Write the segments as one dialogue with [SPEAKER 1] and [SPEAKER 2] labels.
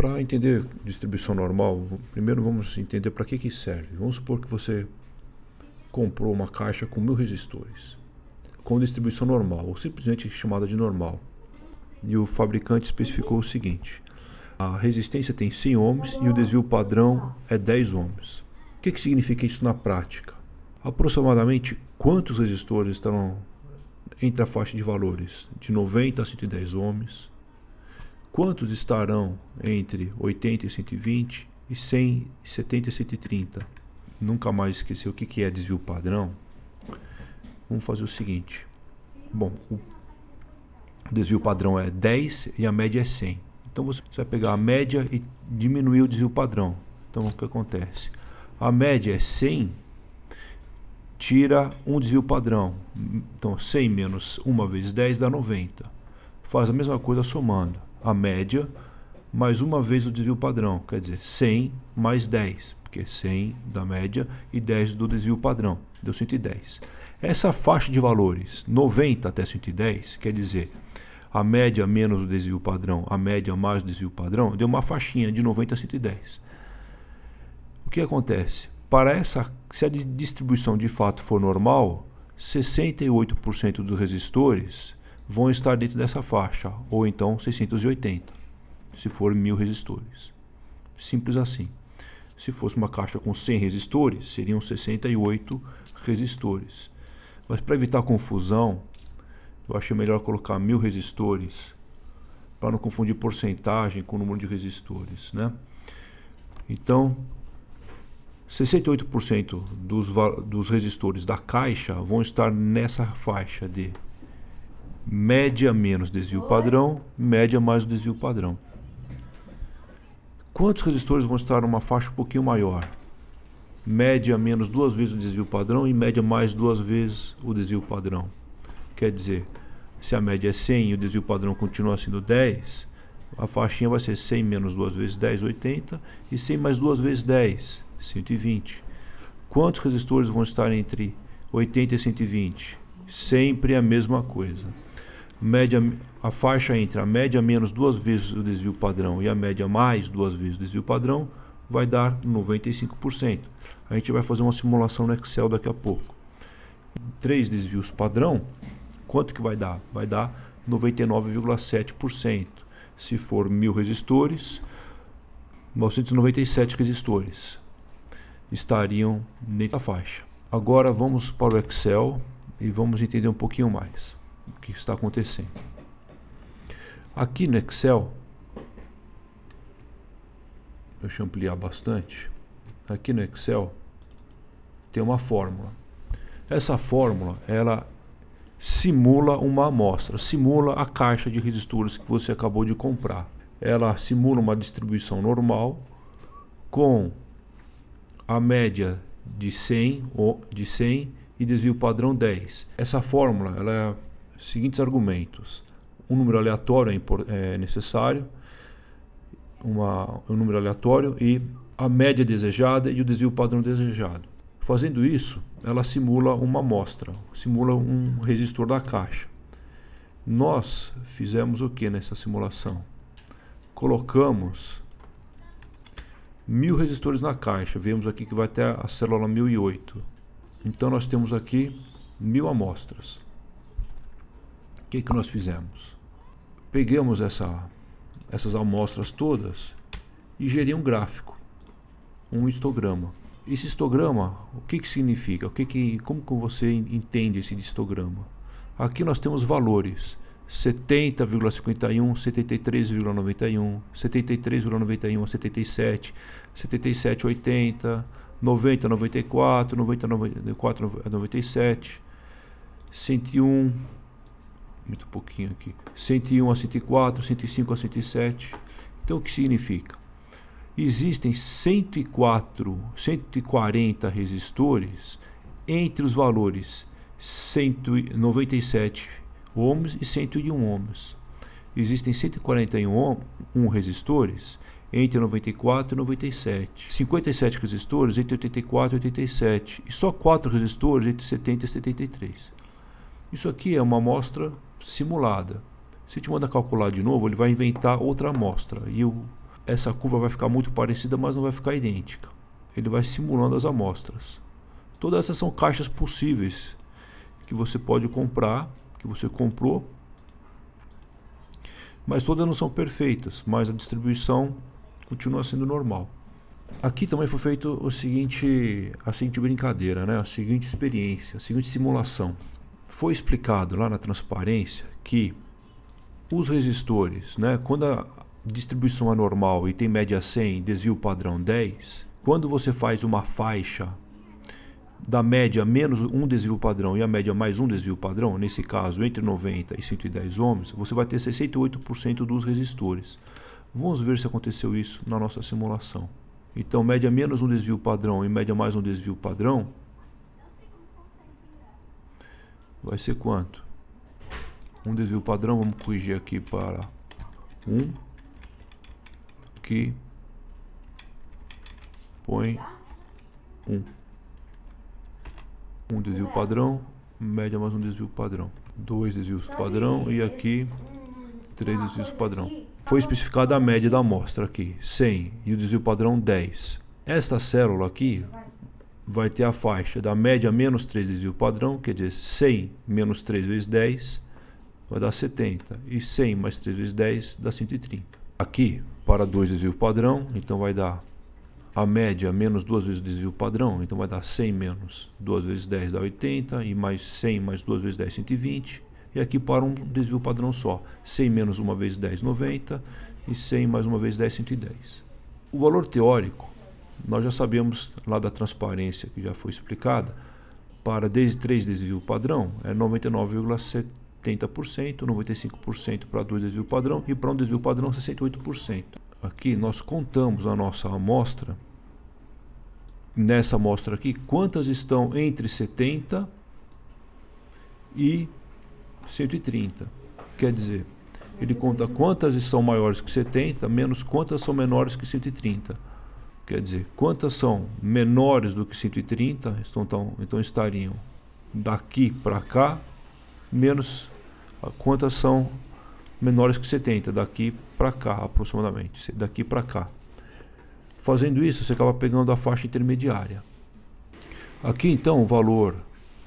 [SPEAKER 1] Para entender distribuição normal, primeiro vamos entender para que serve. Vamos supor que você comprou uma caixa com 1000 resistores, com distribuição normal, ou simplesmente chamada de normal. E o fabricante especificou o seguinte: a resistência tem 100 ohms e o desvio padrão é 10 ohms. O que significa isso na prática? Aproximadamente quantos resistores estarão entre a faixa de valores de 90 a 110 ohms? Quantos estarão entre 80 e 120 e 100, 70 e 130? Nunca mais esquecer o que é desvio padrão. Vamos fazer o seguinte. Bom, o desvio padrão é 10 e a média é 100. Então você vai pegar a média e diminuir o desvio padrão. Então o que acontece? A média é 100, tira um desvio padrão. Então 100 menos 1 vezes 10 dá 90. Faz a mesma coisa somando a média mais uma vez o desvio padrão, quer dizer, 100 mais 10, porque 100 da média e 10 do desvio padrão, deu 110. Essa faixa de valores, 90 até 110, quer dizer, a média menos o desvio padrão, a média mais o desvio padrão, deu uma faixinha de 90 a 110. O que acontece? Se a distribuição de fato for normal, 68% dos resistores vão estar dentro dessa faixa, ou então 680, se for 1000 resistores. Simples assim. Se fosse uma caixa com 100 resistores, seriam 68 resistores. Mas para evitar confusão, eu achei melhor colocar 1000 resistores, para não confundir porcentagem com o número de resistores, né? Então, 68% dos resistores da caixa vão estar nessa faixa de média menos desvio padrão, média mais o desvio padrão. Quantos resistores vão estar numa faixa um pouquinho maior? Média menos 2 vezes o desvio padrão e média mais 2 vezes o desvio padrão. Quer dizer, se a média é 100 e o desvio padrão continua sendo 10, a faixinha vai ser 100 menos 2 vezes 10, 80, e 100 mais 2 vezes 10, 120. Quantos resistores vão estar entre 80 e 120? Sempre a mesma coisa. A faixa entre a média menos 2 vezes o desvio padrão e a média mais 2 vezes o desvio padrão vai dar 95%. A gente vai fazer uma simulação no Excel daqui a pouco. 3 desvios padrão, quanto que vai dar? Vai dar 99,7%. Se for 1000 resistores, 997 resistores estariam dentro da faixa. Agora vamos para o Excel e vamos entender um pouquinho mais o que está acontecendo. Aqui no Excel, deixa eu ampliar bastante. Aqui no Excel tem uma fórmula. Essa fórmula, ela simula uma amostra, simula a caixa de resistores que você acabou de comprar. Ela simula uma distribuição normal com a média de 100 e desvio padrão 10. Essa fórmula, ela é seguintes argumentos: um número aleatório é necessário, um número aleatório e a média desejada e o desvio padrão desejado. Fazendo isso, ela simula uma amostra, simula um resistor da caixa. Nós fizemos o que nessa simulação? Colocamos 1000 resistores na caixa. Vemos aqui que vai até a célula 1008. Então nós temos aqui 1000 amostras. O que nós fizemos? Pegamos essas amostras todas e gerei um gráfico, um histograma. Esse histograma, o que significa? Como que você entende esse histograma? Aqui nós temos valores: 70,51, 73,91, 73,91 a 77, 77 a 80, 90 a 94, 90 a 94 a 97, 101, muito pouquinho aqui, 101 a 104, 105 a 107. Então o que significa? Existem 140 resistores entre os valores 197 ohms e 101 ohms. Existem 141 resistores entre 94 e 97. 57 resistores entre 84 e 87. E só 4 resistores entre 70 e 73. Isso aqui é uma amostra simulada. Se te manda calcular de novo, ele vai inventar outra amostra. E essa curva vai ficar muito parecida, mas não vai ficar idêntica. Ele vai simulando as amostras. Todas essas são caixas possíveis que você pode comprar, que você comprou, mas todas não são perfeitas, mas a distribuição continua sendo normal. Aqui também foi feito a seguinte brincadeira, né? A seguinte experiência, a seguinte simulação. Foi explicado lá na transparência que os resistores, né, quando a distribuição é normal e tem média 100, desvio padrão 10, quando você faz uma faixa da média menos um desvio padrão e a média mais um desvio padrão, nesse caso entre 90 e 110 ohms, você vai ter 68% dos resistores. Vamos ver se aconteceu isso na nossa simulação. Então, média menos um desvio padrão e média mais um desvio padrão vai ser quanto? Um desvio padrão, vamos corrigir aqui para 1, que põe 1. Um desvio padrão, média mais um desvio padrão. 2 desvios padrão e aqui 3 desvios padrão. Foi especificada a média da amostra aqui, 100, e o desvio padrão 10. Esta célula aqui vai ter a faixa da média menos 3 desvio padrão, quer dizer, 100 menos 3 vezes 10 vai dar 70, e 100 mais 3 vezes 10 dá 130. Aqui, para 2 desvio padrão, então vai dar a média menos 2 vezes o desvio padrão, então vai dar 100 menos 2 vezes 10 dá 80, e mais 100 mais 2 vezes 10, 120. E aqui para um desvio padrão só, 100 menos 1 vezes 10, 90, e 100 mais 1 vezes 10, 110. O valor teórico, nós já sabemos lá da transparência que já foi explicada, para 3 desvio padrão é 99,70%, 95% para 2 desvio padrão e para um desvio padrão 68%. Aqui nós contamos a nossa amostra, nessa amostra aqui, quantas estão entre 70 e 130. Quer dizer, ele conta quantas são maiores que 70, menos quantas são menores que 130. Quer dizer, quantas são menores do que 130, então estariam daqui para cá, menos quantas são menores que 70, daqui para cá aproximadamente, daqui para cá. Fazendo isso, você acaba pegando a faixa intermediária. Aqui então o valor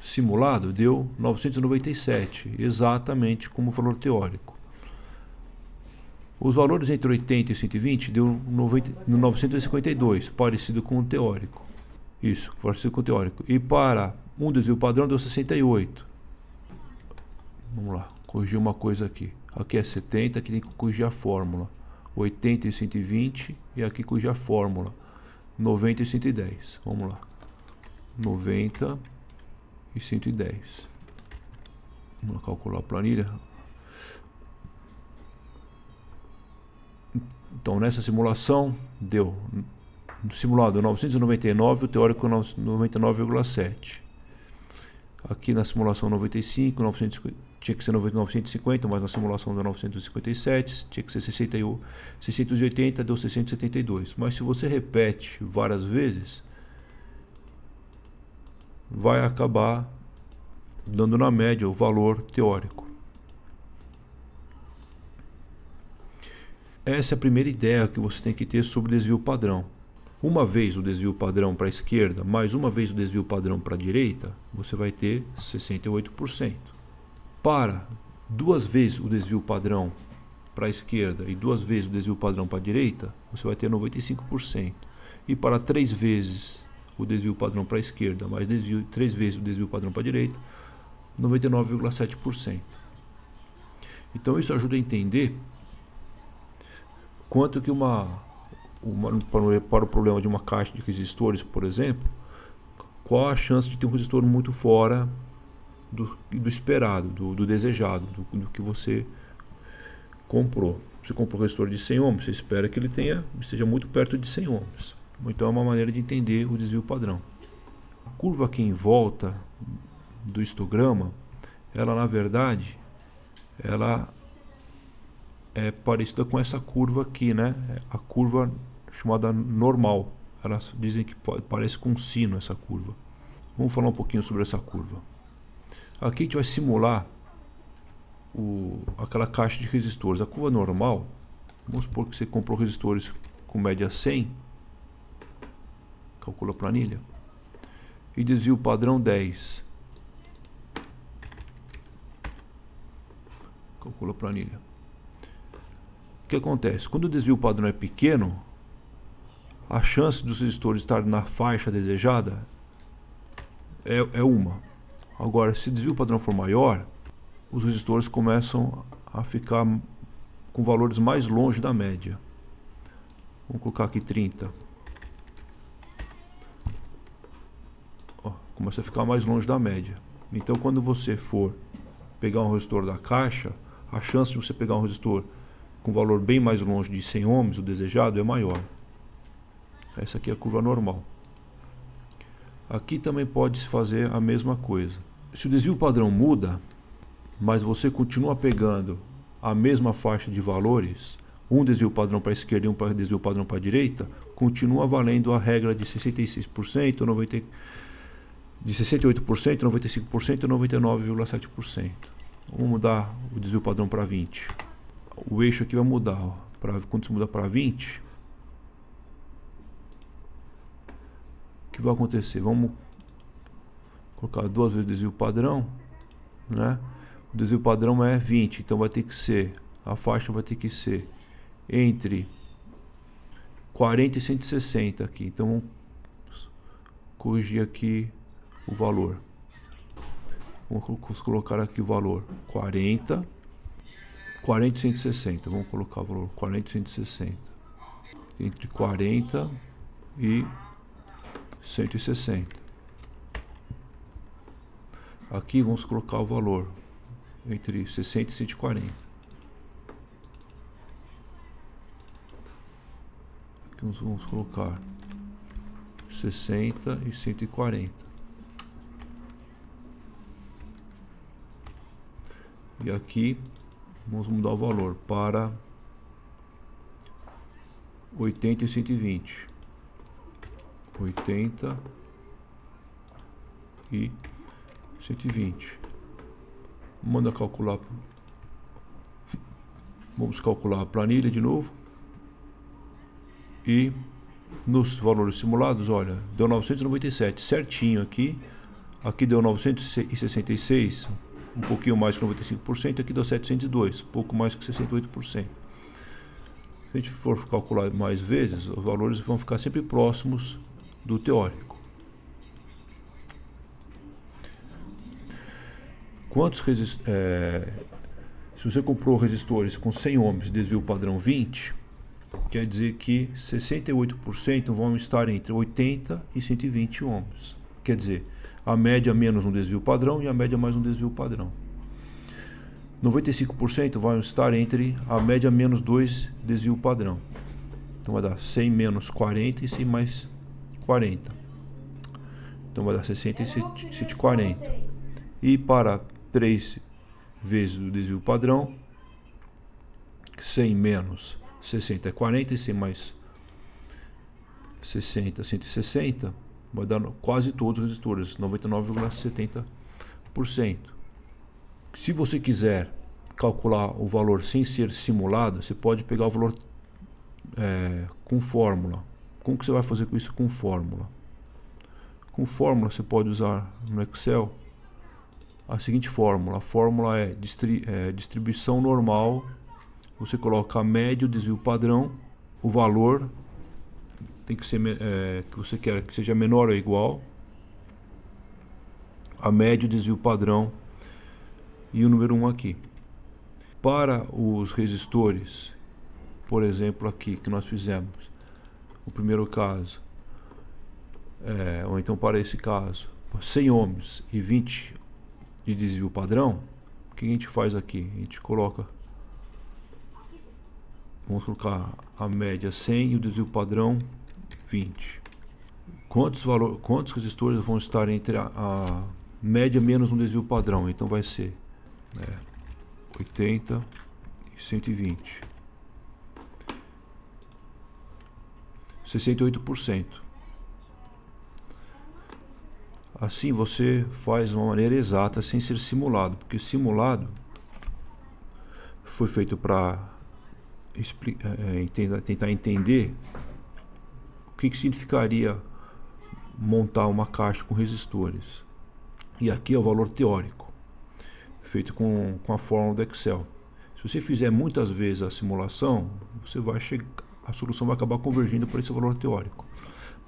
[SPEAKER 1] simulado deu 997, exatamente como o valor teórico. Os valores entre 80 e 120 deu 952, parecido com o teórico. Isso, parecido com o teórico. E para um desvio padrão deu 68. Vamos lá, corrigir uma coisa aqui. Aqui é 70, aqui tem que corrigir a fórmula. 80 e 120, e aqui corrigir a fórmula. 90 e 110. Vamos lá. 90 e 110. Vamos calcular a planilha. Então, nessa simulação, deu no simulado 999, o teórico 99,7. Aqui na simulação 95, 950, tinha que ser 950, mas na simulação deu 957, tinha que ser 680, deu 672. Mas se você repete várias vezes, vai acabar dando na média o valor teórico. Essa é a primeira ideia que você tem que ter sobre o desvio padrão. Uma vez o desvio padrão para a esquerda, mais uma vez o desvio padrão para a direita, você vai ter 68%. Para 2 vezes o desvio padrão para a esquerda e 2 vezes o desvio padrão para a direita, você vai ter 95%. E para 3 vezes o desvio padrão para a esquerda, mais 3 vezes o desvio padrão para a direita, 99,7%. Então isso ajuda a entender quanto que para o problema de uma caixa de resistores, por exemplo, qual a chance de ter um resistor muito fora do esperado, do desejado, do que você comprou. Você comprou um resistor de 100 ohms, você espera que ele esteja muito perto de 100 ohms. Então é uma maneira de entender o desvio padrão. A curva aqui em volta do histograma, ela na verdade, ela é parecida com essa curva aqui, né? A curva chamada normal. Elas dizem que parece com um sino essa curva. Vamos falar um pouquinho sobre essa curva. Aqui a gente vai simular aquela caixa de resistores. A curva normal, Vamos supor que você comprou resistores com média 100, calcula a planilha, e desvio padrão 10. Calcula a planilha. O que acontece? Quando o desvio padrão é pequeno, a chance dos resistores estarem na faixa desejada é uma. Agora, se o desvio padrão for maior, os resistores começam a ficar com valores mais longe da média. Vamos colocar aqui 30. Ó, começa a ficar mais longe da média. Então, quando você for pegar um resistor da caixa, a chance de você pegar um resistor com valor bem mais longe de 100 ohms, o desejado, é maior. Essa aqui é a curva normal. Aqui também pode-se fazer a mesma coisa. Se o desvio padrão muda, mas você continua pegando a mesma faixa de valores, um desvio padrão para a esquerda e um desvio padrão para a direita, continua valendo a regra de 66%, de 68%, 95% e 99,7%. Vamos mudar o desvio padrão para 20. O eixo aqui vai mudar. Ó. Quando se muda para 20, o que vai acontecer? Vamos colocar duas vezes o desvio padrão, né? O desvio padrão é 20, então vai ter que ser, a faixa vai ter que ser entre 40 e 160 aqui. Então vamos corrigir aqui o valor. Vamos colocar aqui o valor 40 e 160. Vamos colocar o valor 40 e 160. Entre 40 e 160. Aqui vamos colocar o valor entre 60 e 140. Aqui nós vamos colocar 60 e 140. E aqui vamos mudar o valor para 80 e 120. 80 e 120. Manda calcular. Vamos calcular a planilha de novo. E nos valores simulados, olha, deu 997, certinho aqui. Aqui deu 966, um pouquinho mais que 95%. Aqui deu 702, um pouco mais que 68%. Se a gente for calcular mais vezes, os valores vão ficar sempre próximos do teórico. Se você comprou resistores com 100 ohms, desvio padrão 20, quer dizer que 68% vão estar entre 80 e 120 ohms. Quer dizer, a média menos um desvio padrão e a média mais um desvio padrão. 95% vão estar entre a média menos 2 desvio padrão. Então vai dar 100 menos 40 e 100 mais 40. Então vai dar 60 e 140. E para 3 vezes o desvio padrão, 100 menos 60 é 40, e 100 mais 60, 160, vai dar quase todos os resistores, 99,70%. Se você quiser calcular o valor sem ser simulado, você pode pegar o valor com fórmula. Como que você vai fazer com isso com fórmula? Com fórmula você pode usar no Excel a seguinte fórmula. A fórmula é distribuição normal. Você coloca a média, o desvio padrão, o valor tem que ser que você quer que seja menor ou igual, a média, o desvio padrão e o número 1 aqui. Para os resistores, por exemplo, aqui que nós fizemos, o primeiro caso, ou então para esse caso, 100 ohms e 20 de desvio padrão, o que a gente faz aqui? A gente coloca, vamos colocar a média 100 e o desvio padrão 20. Quantos resistores vão estar entre a média menos um desvio padrão? Então vai ser 80 e 120. 68%. Assim você faz de uma maneira exata sem ser simulado, porque simulado foi feito para tentar entender o que significaria montar uma caixa com resistores. E aqui é o valor teórico, feito com a fórmula do Excel. Se você fizer muitas vezes a simulação, a solução vai acabar convergindo para esse valor teórico.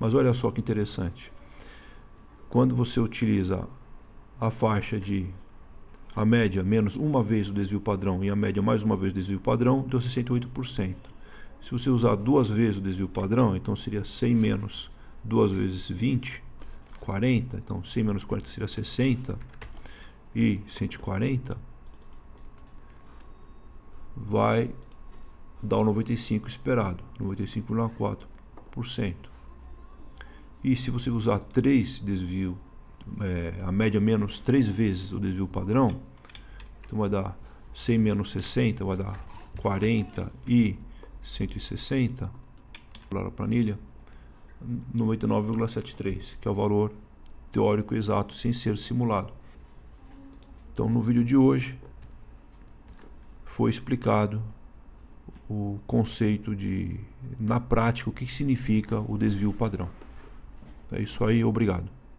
[SPEAKER 1] Mas olha só que interessante. Quando você utiliza a faixa de a média menos uma vez o desvio padrão e a média mais uma vez o desvio padrão, deu 68%. Se você usar duas vezes o desvio padrão, então seria 100 menos duas vezes 20, 40. Então 100 menos 40 seria 60 e 140 vai dar o 95 esperado, 95,4%. E se você usar 3 desvio, a média menos 3 vezes o desvio padrão, então vai dar 100 menos 60, vai dar 40 e 160, a planilha, 99,73, que é o valor teórico exato sem ser simulado. Então no vídeo de hoje foi explicado o conceito na prática, o que significa o desvio padrão. É isso aí, obrigado.